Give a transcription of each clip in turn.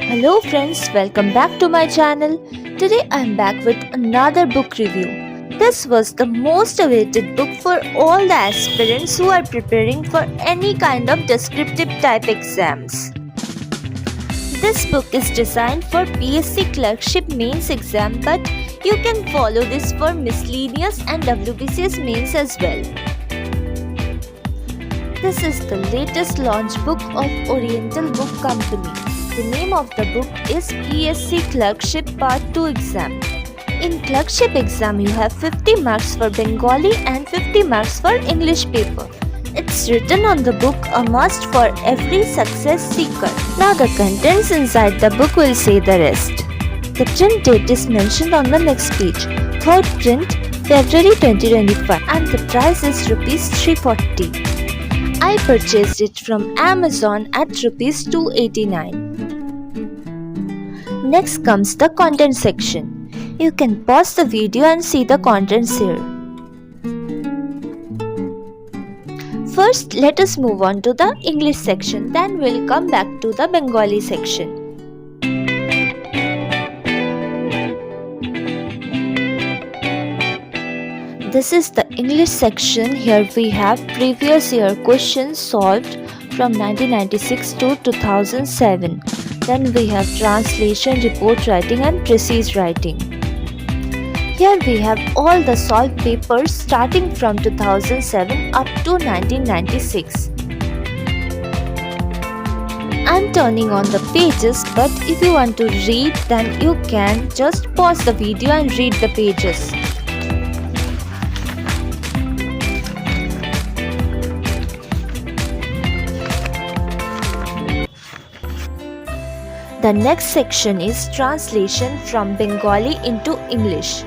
Hello friends, welcome back to my channel. Today I am back with another book review. This was the most awaited book for all the aspirants who are preparing for any kind of descriptive type exams. This book is designed for BSc Clerkship mains exam, but you can follow this for Miscellaneous and WBPSC mains as well. This is the latest launch book of Oriental Book Company. The name of the book is BSc Clerkship Part 2 exam. In Clerkship exam, you have 50 marks for Bengali and 50 marks for English paper. It's written on the book, a must for every success seeker. Now the contents inside the book will say the rest. The print date is mentioned on the next page. Third print, February 2025, and the price is Rs 340. I purchased it from Amazon at Rs 289. Next comes the content section. You can pause the video and see the contents here. First, let us move on to the English section, then we'll come back to the Bengali section. This is the English section. Here we have previous year questions solved from 1996 to 2007. Then we have translation, report writing and precise writing. Here we have all the solved papers starting from 2007 up to 1996. I'm turning on the pages, but if you want to read, then you can just pause the video and read the pages. The next section is translation from Bengali into English.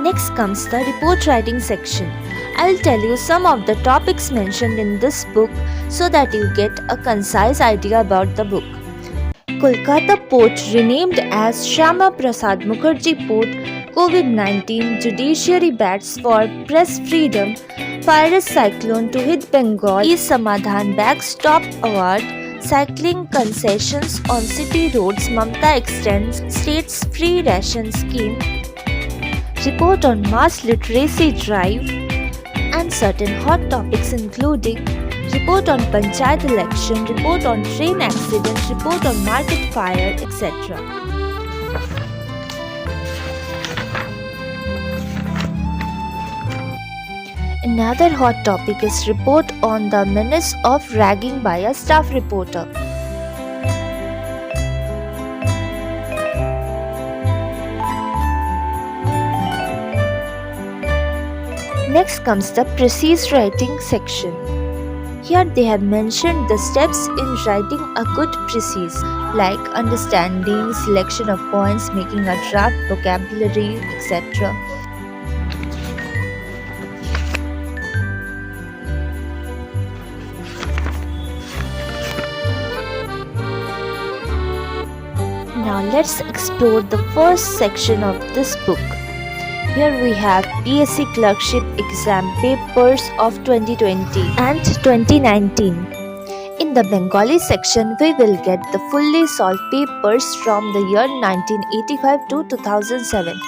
Next comes the report writing section. I will tell you some of the topics mentioned in this book so that you get a concise idea about the book. Kolkata Port renamed as Shyama Prasad Mukherjee Port, COVID-19, Judiciary bats for press freedom, Virus cyclone to hit Bengal, E-Samadhan bags top award, cycling concessions on city roads, Mamta extends state's free ration scheme, report on mass literacy drive, and certain hot topics including report on Panchayat election, report on train accident, report on market fire, etc. Another hot topic is report on the menace of ragging by a staff reporter. Next comes the precise writing section. Here they have mentioned the steps in writing a good precise, like understanding, selection of points, making a draft, vocabulary, etc. Now let's explore the first section of this book. Here we have BSc Clerkship exam papers of 2020 and 2019. In the Bengali section, we will get the fully solved papers from the year 1985 to 2007.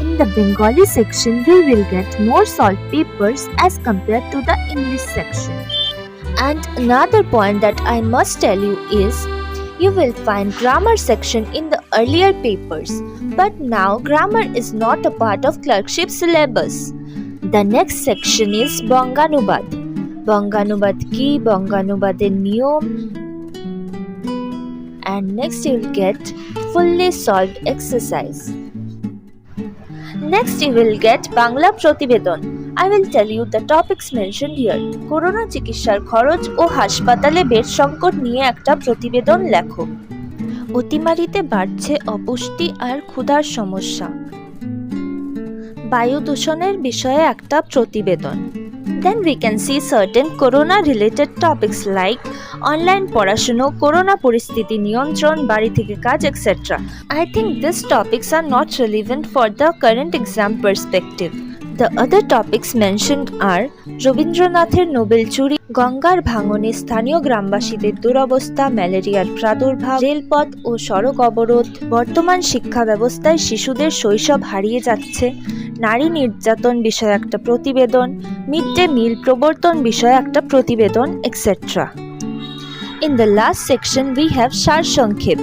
In the Bengali section, we will get more solved papers as compared to the English section. And another point that I must tell you is, you will find grammar section in the earlier papers, but now grammar is not a part of clerkship syllabus. The next section is Banganubad. Banganubad ki, Banganubade niyom, and next you will get fully solved exercise. Next you will get Bangla Protibedon. I will tell you the topics mentioned here. Corona চিকিৎসার খরচ ও হাসপাতালে bed সংকট নিয়ে একটা প্রতিবেদন লেখো। অতিমারিতে বাড়ছে অপুষ্টি আর ক্ষুধার সমস্যা। বায়ু দূষণের বিষয়ে একটা প্রতিবেদন। Then we can see certain corona related topics like online porashuno, corona poristiti niyontron, bari theke kaj, etc. I think these topics are not relevant for the current exam perspective. The other topics mentioned are রবীন্দ্রনাথের Nobel চুরি, গঙ্গার ভাঙনে স্থানীয় গ্রামবাসীদের দুরবস্থা, ম্যালেরিয়ার প্রাদুর্ভাব, রেলপথ ও সড়ক অবরোধ, বর্তমান শিক্ষা ব্যবস্থায় শিশুদের শৈশব হারিয়ে যাচ্ছে, নারী নির্যাতন বিষয়ে একটা প্রতিবেদন, মিড ডে মিল প্রবর্তন বিষয়ে একটা প্রতিবেদন, etc. In the last section we have সারসংক্ষেপ.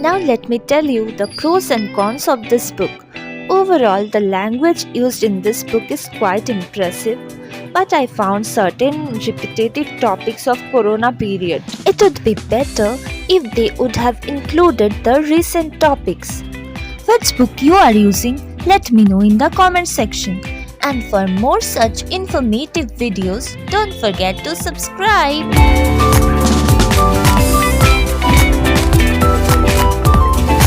Now let me tell you the pros and cons of this book. Overall, the language used in this book is quite impressive, but I found certain repetitive topics of Corona period. It would be better if they would have included the recent topics. Which book you are using? Let me know in the comment section. And for more such informative videos, don't forget to subscribe.